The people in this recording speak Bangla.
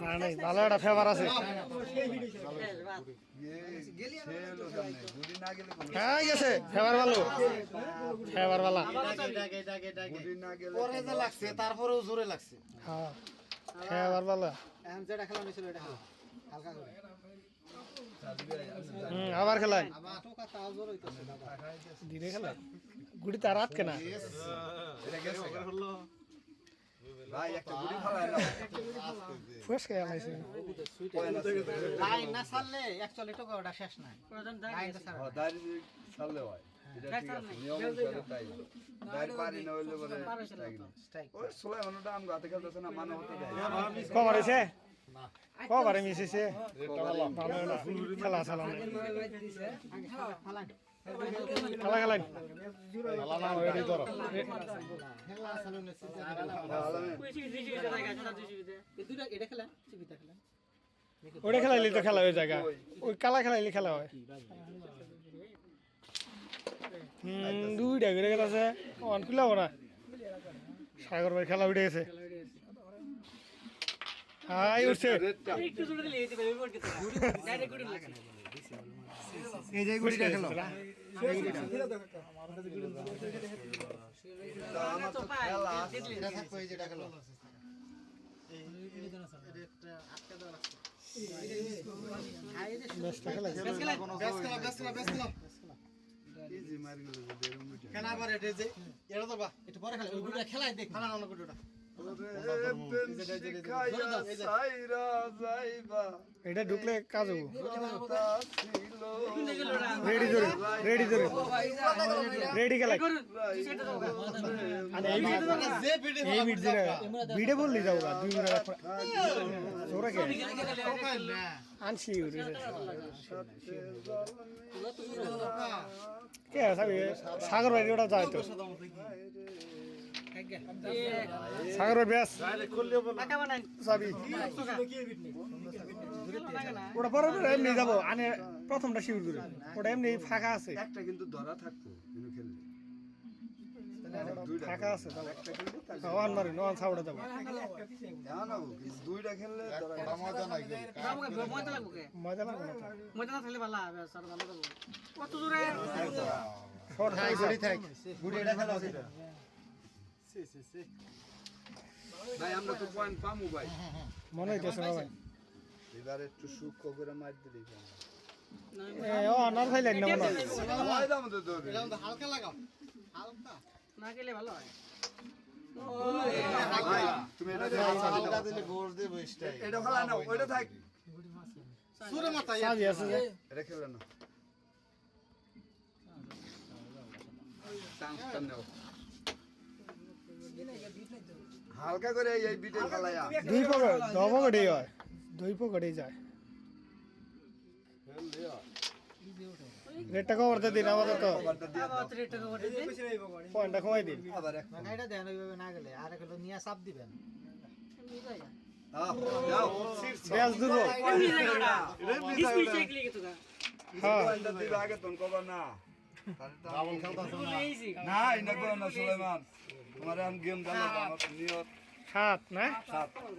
না নাই ভালো একটা ফেভার আছে হ্যাঁ গেছে ফেভার ভালো ফেভার ভালো লাগছে তারপরেও জোরে লাগছে হ্যাঁ ফেভার ভালো এখন যেটা খেলা হয়েছিল এটা খেলা হালকা করে আবার খেলাই টোকা তাও জোর হইতেছে দাদা দিনে খেলা গুড়ি তার রাত কেনা ভাই একটা গুড়ি ফেলায় না ফুস খেয়ে আলাইছে লাইন না ছাড়লে অ্যাকচুয়ালি টোকা ওটা শেষ নাই লাইনটা ছাড়া দাঁড়ি ছাড়লে হয় এটা ঠিক আছে নিয়ম অনুসারে তাই দাঁড়ি পারি না হইলে পরে স্ট্রাইক ওই সুলাইমানটা আম গাতে খেলতেছে না মানে হতে যায় কবার হয়েছে কবারে মিশিছে খেলা চালা নাই ফালান খেলা খেলাই খেলা চালানো দুইটা এটা খেলা চিবিটা খেলা ওটা খেলাইলে তো খেলা হয়ে জায়গা ওই কালা খেলাইলে খেলা হয় দুইটা ঘুরে গেছে অন খুলাব না সাগর ভাই খেলা উঠে গেছে হাই উঠছে এই যে গুড়িটা খেলো যেটা খেলো খেলায় দেখ খেলা অন্য গুড়িটা এটা ঢুকলে কাজ হবো রেডি ধরে রেডি ধরে রেডি খেলাই এই বিট দিলে বিটে বললি যাবো দুই মিনিট ওরা কে আনছি কে সাগর ভাই ওটা যায় তো সাগর ভাই ব্যাস চাবি ওটা পরে এমনি যাবো আনে প্রথমটা শিবির করে ওটা এমনি ফাঁকা আছে একটা কিন্তু ধরা থাকতো কিন্তু খেললে ফাঁকা আছে ওয়ান মারি ওয়ান সাউডে যাবো দুইটা খেললে মজা নাই মজা লাগবে না মজা না থাকলে ভালো হবে স্যার ভালো যাবো কত জোরে শর্ট হাই গুড়ি থাক গুড়ি এটা খেলা আছে ভাই আমরা তো পয়েন্ট পামু ভাই মনে হইতেছে না ভাই এবার একটু সূক্ষ্ম করে মার দিলেই ও অনার ভাই লাইন না মনে হয় এটা হালকা লাগাও হালকা না গেলে ভালো হয় ভাই তুমি এটা হালকা দিলে গোল দেব স্টাইল এটা খেলা না ওইটা থাক সুরে মাথা চাবি আছে যে এটা খেলে না চান্সটা নাও হালকা করে এই বিটে খেলায়া দুই পকেট দশ পকেটেই হয় দুই পকেটেই যায় রেটটা কভার দিয়ে দিন আমাদের তো পয়েন্টটা কমাই দিন আবার এক এটা দেন ওইভাবে না গেলে আর একটা নিয়ে চাপ দিবেন যাও ব্যাস দুর্বল হ্যাঁ পয়েন্টটা দিবে আগে তখন কবার না ডাবল খেলতাছ না এটা করো না সুলাইমান তোমার আম গেম জানো আমার নিয়ত 7 না 7